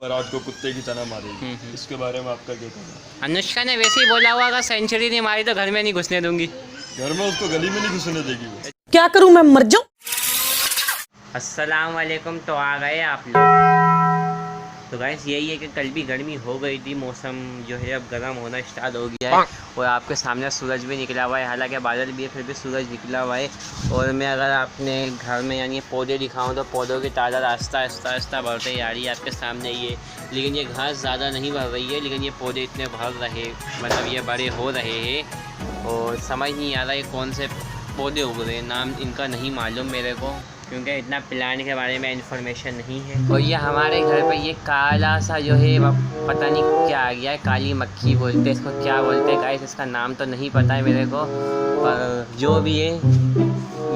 रात को कुत्ते की तरह मारेगी। इसके बारे में आपका क्या कहना है? अनुष्का ने वैसे ही बोला हुआ अगर सेंचुरी नहीं मारी तो घर में नहीं घुसने दूंगी। घर में उसको गली में नहीं घुसने देगी वो। क्या करूं मैं, मर जाऊं? अस्सलाम वालेकुम। तो आ गए आप लोग। तो गाइस यही है कि कल भी गर्मी हो गई थी, मौसम जो है अब गर्म होना स्टार्ट हो गया है और आपके सामने सूरज भी निकला हुआ है। हालांकि बादल भी है फिर भी सूरज निकला हुआ है। और मैं अगर अपने घर में यानी पौधे दिखाऊं तो पौधों की तादाद आस्ता आस्ता बढ़ते ही आ रही है आपके सामने ये। लेकिन ये घास ज़्यादा नहीं बढ़ रही है, लेकिन ये पौधे इतने बढ़ रहे, मतलब ये बड़े हो रहे हैं और समझ नहीं आ रहा है कौन से पौधे उग रहे हैं। नाम इनका नहीं मालूम मेरे को, क्योंकि इतना प्लांट के बारे में इन्फॉर्मेशन नहीं है। और ये हमारे घर पे ये काला सा जो है पता नहीं क्या आ गया है, काली मक्खी बोलते हैं इसको, क्या बोलते हैं गाइस इसका नाम तो नहीं पता है मेरे को, पर जो भी है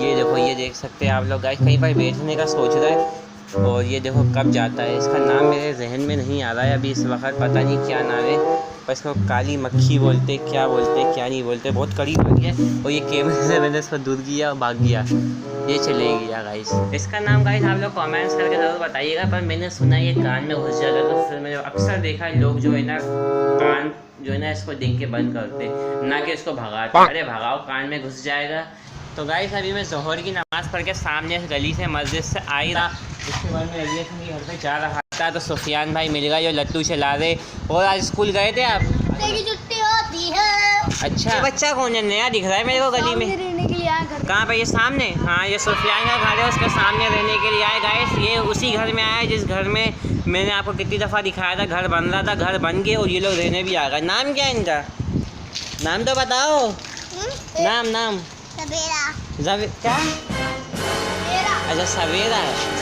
ये देखो, ये देख सकते हैं आप लोग गाइस। कहीं पर बैठने का सोच रहा है और ये देखो कब जाता है। इसका नाम मेरे जहन में नहीं आ रहा है अभी इस वक्त, पता नहीं क्या नाम है, पर इसको काली मक्खी बोलते, क्या बोलते क्या नहीं बोलते। बहुत करीब आ गया और ये कैमरे से मैंने इसको दूर किया और भाग गया, ये चले गया गाइस। इसका नाम गाइस आप लोग कमेंट्स करके ज़रूर बताइएगा। पर मैंने सुना ये कान में घुस जाता, तो फिर मैंने अक्सर देखा लोग जो है ना कान जो है ना इसको देख के बंद करते, ना कि इसको भगाते। अरे भगाओ, कान में घुस जाएगा। तो गाइस अभी मैं ज़ोहर की नमाज़ पढ़ के सामने गली से मस्जिद से आई रहा, उसके बाद में अलिया के घर पे जा रहा था तो सुफियान भाई मिल गया जो लट्टू चला रहे। और आज स्कूल गए थे आप? छुट्टी होती है। अच्छा, बच्चा कौन है? नया दिख रहा है मेरे को गली में। रहने के लिए आया घर। कहाँ पे? ये सामने। हाँ, ये सुफियान का घर है, उसके सामने रहने के लिए आए गाइस। ये उसी घर में आया जिस घर में मैंने आपको कितनी दफ़ा दिखाया था, घर बन रहा था, घर बन गए और ये लोग रहने भी आ गए। नाम क्या है इनका? नाम तो बताओ। नाम सवेरा। क्या? अच्छा, सवेरा है।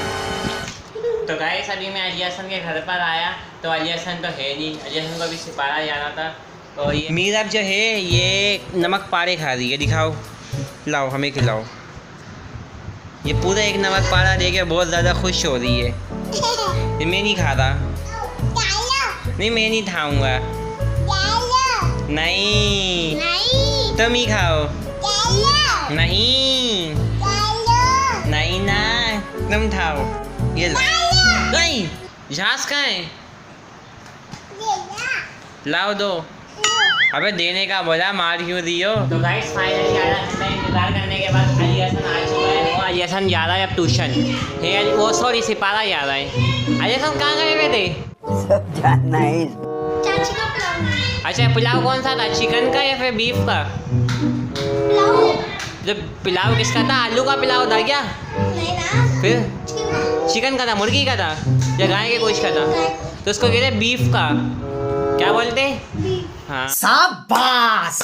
तो गाइस अभी मैं अली हसन के घर पर आया तो अली हसन तो है नहीं, अली हसन को अभी सिपारा जाना था। और ये मीरब जो है ये नमक पारे खा रही है, दिखाओ, लाओ हमें खिलाओ। ये पूरा एक नमक पारा दे के बहुत ज़्यादा खुश हो रही है। ये मैं नहीं खा रहा, नहीं मैं नहीं खाऊंगा। नहीं तुम ही खाओ। नहीं नहीं ना, तुम खाओ। ये नहीं, झांस कहाँ है? लाओ दो। अबे देने का बोला, मार क्यों दियो? तो गाइस फाइनली आधा घंटा इंतजार करने के बाद अली हसन आ चुका है। वो अली हसन जा रहा है अब ट्यूशन है, वो सॉरी सिपारा जा रहा है। अली हसन कहाँ गए हुए थे? सब जानना है। चाची का पुलाव। अच्छा, पुलाव कौन सा था, चिकन का या फिर बीफ का? पुलाव। जब पुलाव किसका था? आलू का पुलाव था क्या? नहीं ना। फिर चिकन का था, मुर्गी का था या गाय के गोश्त का था? तो उसको कहते बीफ का, क्या बोलते? हाँ, शाबाश।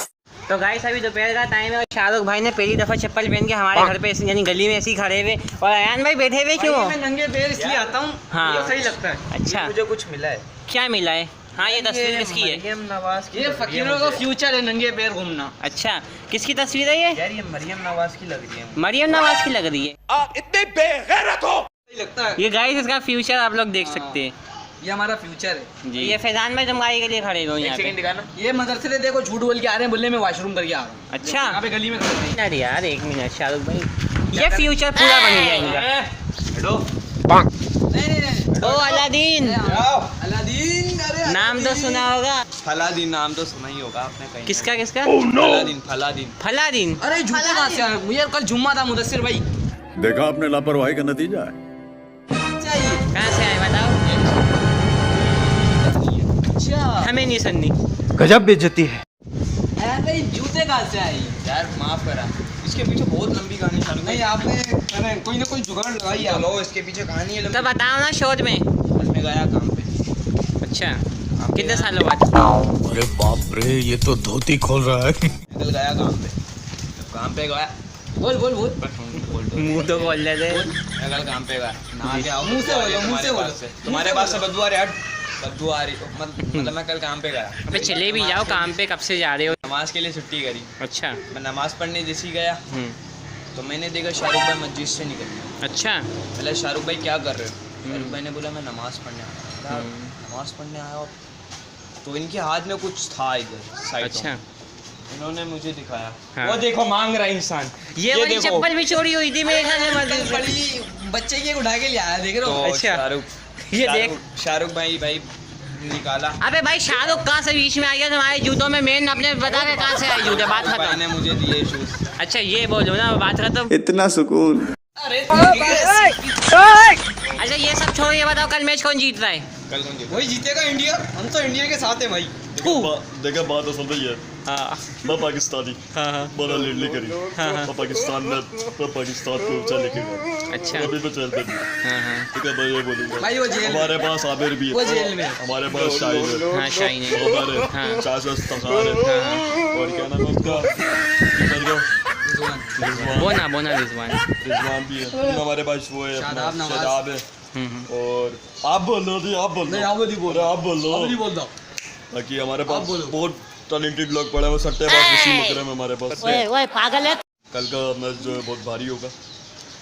तो गाइस अभी दोपहर का टाइम है और शाहरुख भाई ने पहली दफ़ा चप्पल पहन के हमारे घर पे यानी गली में ऐसे ही खड़े हुए। और अयान भाई बैठे हुए क्यों? मैं नंगे पैर इसलिए आता हूँ, हाँ। ये सही लगता है। अच्छा, मुझे कुछ मिला है। क्या मिला है? हाँ, ये तस्वीर किसकी है? मरियम नवाज की। ये फकीरों का फ्यूचर है, नंगे पैर घूमना। अच्छा, किसकी तस्वीर है ये? यार ये मरियम नवाज की लग रही है। मरियम नवाज की लग रही है। आप इतने बेगैरत हो। सही लगता है। ये गाइस इसका फ्यूचर आप लोग देख सकते हैं। ये हमारा फ्यूचर है जी। ये फैजान भाई तुम गाड़ी के लिए खड़े हो यहाँ पे? दिखाना। ये मदरसे से देखो झूठ बोल के आ रहे हैं, बोले मैं वॉशरूम करके आ रहा हूँ। अच्छा, यहाँ पे गली में खड़े हैं। अरे यार एक मिनट शाहरुख भाई, ये फ्यूचर पूरा बन गया इनका। हेलो। नहीं। ओ अलादीन, अलादीन। अरे नाम तो सुना होगा। फलादीन नाम तो सुना ही होगा आपने कहीं। किसका? फलादीन। फलादीन। अरे झूठे कहाँ से आए? मुझे कल जुम्मा था मुदस्सिर भाई। देखा आपने लापरवाही का नतीजा है। चाहिए। कहाँ से आए बताओ? अच्छा। हमें नहीं सुननी। गजब बेइज्जती है। अरे भाई जूते कहाँ से आई? यार माफ करा, इसके पीछे बहुत लंबी कहानी चल रही है। आपने अरे कोई ना कोई जुगाड़ लगाई है। चलो इसके पीछे कहानी है। तो बताओ ना शोध में। मैं गया काम पे। अच्छा, कितने सालों बाद? अरे बाप रे, ये तो धोती खोल रहा है। निकल गया काम पे। काम पे गया। बोल मुंह तो खोल लेते। मैं कल काम पे गया। नहा के आओ। मुंह से बोलो। तुम्हारे पास से बदबू आ रही है। बदबू आ रही मतलब मैं कल काम पे गया। अबे चले भी जाओ, काम पे कब से जा रहे हो? नमाज के लिए छुट्टी करी। अच्छा। मैं नमाज पढ़ने जैसी गया तो मैंने देखा शाहरुख भाई मस्जिद से निकल गया। अच्छा। पहले शाहरुख भाई क्या कर रहे हो? शाहरुख भाई ने बोला मैं नमाज पढ़ने आया। नमाज पढ़ने आया तो इनके हाथ में कुछ था इधर साइड। अच्छा, इन्होंने मुझे दिखाया। हाँ। वो देखो मांग रहा है इंसान। ये वाली चप्पल भी चोरी हुई थी मेरे ख्याल में। बड़ी बच्चे की उठा के ले आया, देख रहे हो? अच्छा। शाहरुख ये देख शाहरुख भाई निकाला। अबे भाई शाहरुख कहाँ से बीच में आ गया तुम्हारे जूतों में? मेन अपने बता के कहाँ से आए जूते? बात भाई खत्म। ने मुझे दिए शूज। अच्छा ये बोलो ना, बात खत्म। इतना सुकून। अरे अच्छा ये सब छोड़ो, ये बताओ कल मैच कौन जीत रहा है? कल कौन जीतेगा? वही जीतेगा इंडिया। हम तो इंडिया के साथ है भाई। देखा बात असल में ये है, हाँ मैं पाकिस्तानी बड़ा लेडली करी, मैं पाकिस्तान में मैं पाकिस्तान को ऊंचा लेके गया। अच्छा अभी मैं चलते नहीं, ठीक है मैं ये बोलूँगा। भाई वो जेल में। हमारे पास आमिर भी वो है, जेल में। हमारे पास शाहिद है, हाँ शाहीन है। हमारे हाँ। चाचा इफ्तिखार है, और क्या नाम है उसका, इधर का रिजवान। बोना रिजवान। रिजवान भी है, फिर हमारे पास वो है अपना शादाब नवाज। शादाब है, और आप बोल लो जी, आप बोल लो। नहीं, आप नहीं बोल रहे। आप बोल लो। नहीं बोलता। बाकी हमारे पास आप बोलो। बहुत टैलेंटेड लोग पड़े हैं, सट्टेबाज वसीम अकरम है हमारे पास। ओए पागल है। कल का मैच जो है बहुत भारी होगा।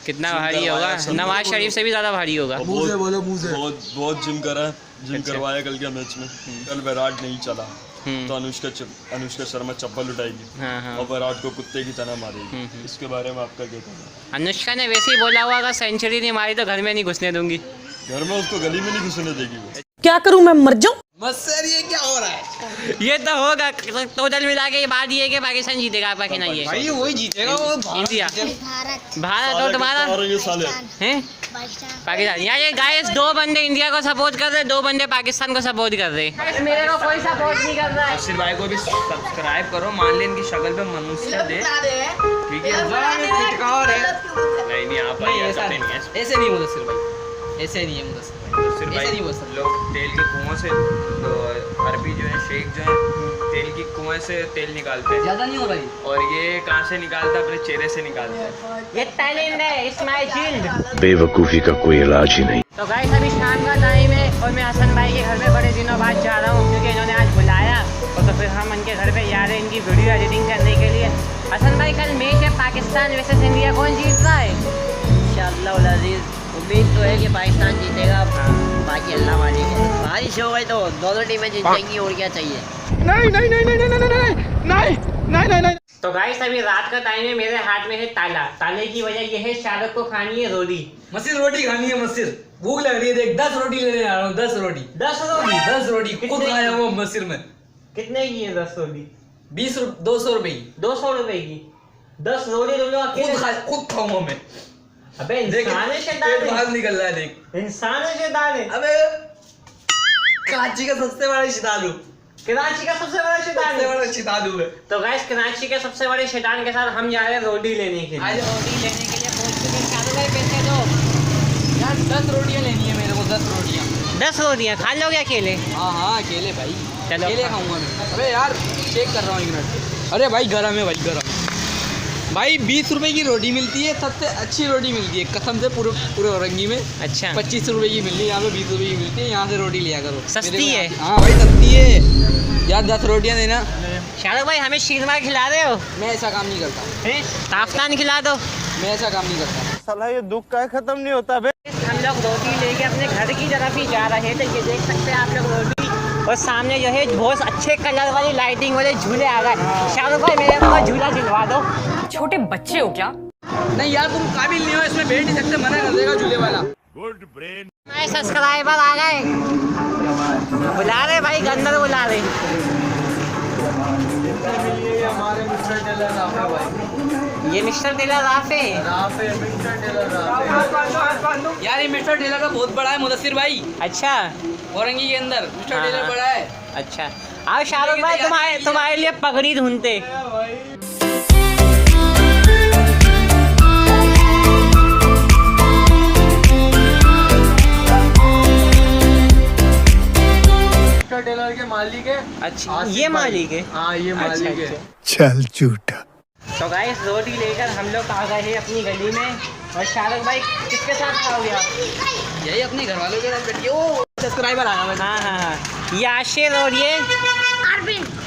कितना भारी होगा? नवाज शरीफ से भी ज़्यादा भारी होगा। और मुंह से बोलो, मुंह से। बहुत जिम करा है, जिम अच्छा। करवाया कल के मैच में। कल विराट नहीं चला तो अनुष्का शर्मा चप्पल उठाएगी हाँ हाँ। और विराट को कुत्ते की तरह मारेगी। इसके बारे में आपका क्या कहना है? अनुष्का ने वैसे ही बोला हुआ अगर सेंचुरी नहीं मारी तो घर में नहीं घुसने दूंगी। घर में उसको गली में नहीं घुसने देगी वो। क्या करूं मैं मर जाऊं? बस सर ये क्या हो रहा है? ये तो होगा टोटल मिला के। ये बात ये है कि पाकिस्तान जीतेगा, बाकी नहीं है। भाई वही जीतेगा वो। इंडिया भारत भारत और तुम्हारा सारे ये साले हैं पाकिस्तान। यार ये गाइस 2 बंदे इंडिया को सपोर्ट कर रहे, 2 बंदे पाकिस्तान को सपोर्ट कर रहे। मेरे को कोई सपोर्ट नहीं कर रहा है। नसीर भाई को भी सब्सक्राइब करो, मान लें इनकी शक्ल पे मनुष्य दे, ठीक है? नहीं आप भाई ऐसा नहीं है, ऐसे नहीं मुदस्सिर भाई, ऐसे नहीं है मुदस्सिर भाई, ऐसे नहीं बोल सकते। लोग तेल के कुआं से, तो अरबी जो है शेख जो है तेल की कुएं से तेल निकालते हैं। ज्यादा नहीं हो रही। और ये कहाँ से निकालता है? अपने चेहरे से निकालता है। ये टैलेंट है, इट्स माय शील्ड। बेवकूफी का कोई इलाज ही नहीं। तो गाइस अभी शाम का टाइम है और मैं हसन भाई के घर में बड़े दिनों बाद जा रहा हूँ क्योंकि इन्होंने आज बुलाया। और तो फिर हम उनके घर पे जा रहे हैं इनकी वीडियो एडिटिंग करने के लिए। हसन भाई कल मैच है पाकिस्तान वर्सेस इंडिया, कौन जीत रहा है? इंशाअल्लाह अजीज उम्मीद तो है कि पाकिस्तान जीतेगा, बाकी अल्लाह मालिक है। बारिश हो गई तो दोनों टीमें जीत जाएंगी, और क्या चाहिए। तो गाइस अभी रात का टाइम है, मेरे हाथ में है ताला। ताले की वजह यह है शाहरुख को खानी है रोटी। मस्जिद रोटी खानी है, मस्जिद भूख लग रही है। देख 10 रोटी लेने आ रहा हूँ, 10 रोटी। 10 रोटी? 10 रोटी खुद कितने खाया की? हुआ मस्जिद में। कितने की है 10 रोटी? 200 रुपए की। 200 रुपए की 10 रोटी तुम लोग अकेले? खुद खाऊंगा मैं। अबे देख इंसान है शैतान पेट है। बाहर निकल रहा है, देख। इंसान है शैतान है। अबे कराची का सबसे बड़ा शैतान हूँ, कराची का सबसे बड़ा शैतान सबसे है। बड़ा शैतान हूँ मैं। तो गाइस कराची के सबसे बड़े शैतान के साथ हम जा रहे हैं रोटी लेने के आज लिए। रोटी लेने के लिए पहुंच चुके हैं। शाहरुख भाई पैसे दो यार, 10 रोटियां लेनी है मेरे को, 10 रोटियां। 10 रोटियां खा लोगे अकेले? हाँ अकेले भाई, चलो। अकेले खाऊंगा मैं। अबे यार चेक कर रहा हूँ 1 मिनट। अरे भाई गरम है, भाई गरम भाई। 20 रुपए की रोटी मिलती है, सबसे अच्छी रोटी मिलती है कसम से। पूरे औरंगी में अच्छा 25 रुपए की मिलती है, यहाँ पे 20 रुपए की मिलती है। यहाँ से रोटी लिया करो, सस्ती मेरे को है। यहाँ- हाँ भाई सस्ती है यार। 10 रोटियां देना। शाहरुख भाई हमें शीरमा खिला रहे हो? मैं ऐसा काम नहीं करता, ताफ्तान खिला दो। मैं ऐसा काम नहीं करता। साला ये दुख का खत्म नहीं होता बे। हम लोग रोटी लेके अपने घर की तरफ ही जा रहे थे। ये देख सकते हैं आप लोग रोटी, और सामने जो है बहुत अच्छे कलर वाली लाइटिंग वाले झूले आ गए। शाहरुख भाई मेरे को झूला दिलवा दो। छोटे बच्चे हो क्या? नहीं यार तुम काबिल नहीं हो, इसमें बैठ नहीं सकते, मना कर देगा झूले वाला। हमारे सब्सक्राइबर आ गए, बुला रहे भाई, गंदर बुला रहे। हमारे मिस्टर टेलर राफे भाई, ये mister Taylor Rafe mister Taylor यार। ये मिस्टर टेलर का बहुत बड़ा है मुदस्सिर भाई, अच्छा औरंगी के अंदर मिस्टर हाँ, टेलर हाँ। बड़ा है। अच्छा आओ शाहरुख भाई, तुम्हारे लिए पगड़ी ढूंढते। मिस्टर टेलर के मालिक है। अच्छा ये मालिक है? हाँ ये मालिक है। चल झूठा। तो गाइस रोटी लेकर हम लोग आ गए हैं अपनी गली में। और शाहरुख भाई किसके साथ खाओगे आप? यही अपने घर वालों के साथ बैठ के। ओ सब्सक्राइबर आ गया। हाँ हाँ हाँ, ये आशिर और ये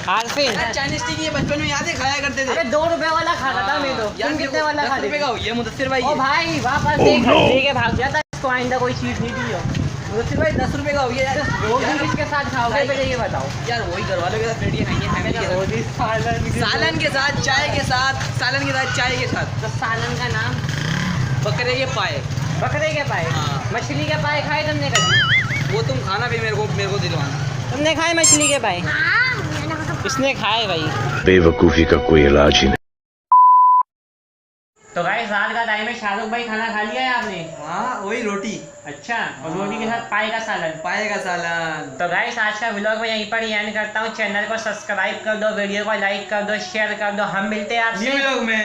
आरफिन। चाइनीज टिक्की ये बचपन में याद है खाया करते थे। अबे 2 रुपए वाला खाता था मैं तो। यार तुम कितने वाला 10 खाते रुपए थे? का हो ये मुदस्सिर भाई। ओ भाई वापस लेके भाग जाता, इसको आइंदा कोई चीज नहीं दी हो। मुदस्सिर भाई 10 रुपए का हो गया यार। रोटी किसके साथ खाओगे पहले ये बताओ। यार वही घर वालों के साथ बैठ के खाएंगे, फैमिली के साथ। रोटी सालन के साथ, चाय के साथ, सालन के साथ, चाय के साथ। तो सालन का नाम? बकरे के पाए। बकरे के पाए? हाँ। मछली के पाए खाए तुमने कभी? वो तुम खाना फिर मेरे को दिलवाना। तुमने खाए मछली के भाई? हाँ मैंने कहा किसने खाए भाई? बेवकूफी का कोई इलाज ही नहीं। तो गाइस रात का टाइम है, शाहरुख भाई खाना खा लिया है आपने? हाँ वही रोटी, अच्छा, और रोटी के साथ पाए का सालन। पाए का सालन। तो गाइस आज का व्लॉग मैं यहीं पर ही एंड करता हूँ। चैनल को सब्सक्राइब कर दो, वीडियो को लाइक कर दो, शेयर कर दो। हम मिलते हैं आपसे न्यू व्लॉग में।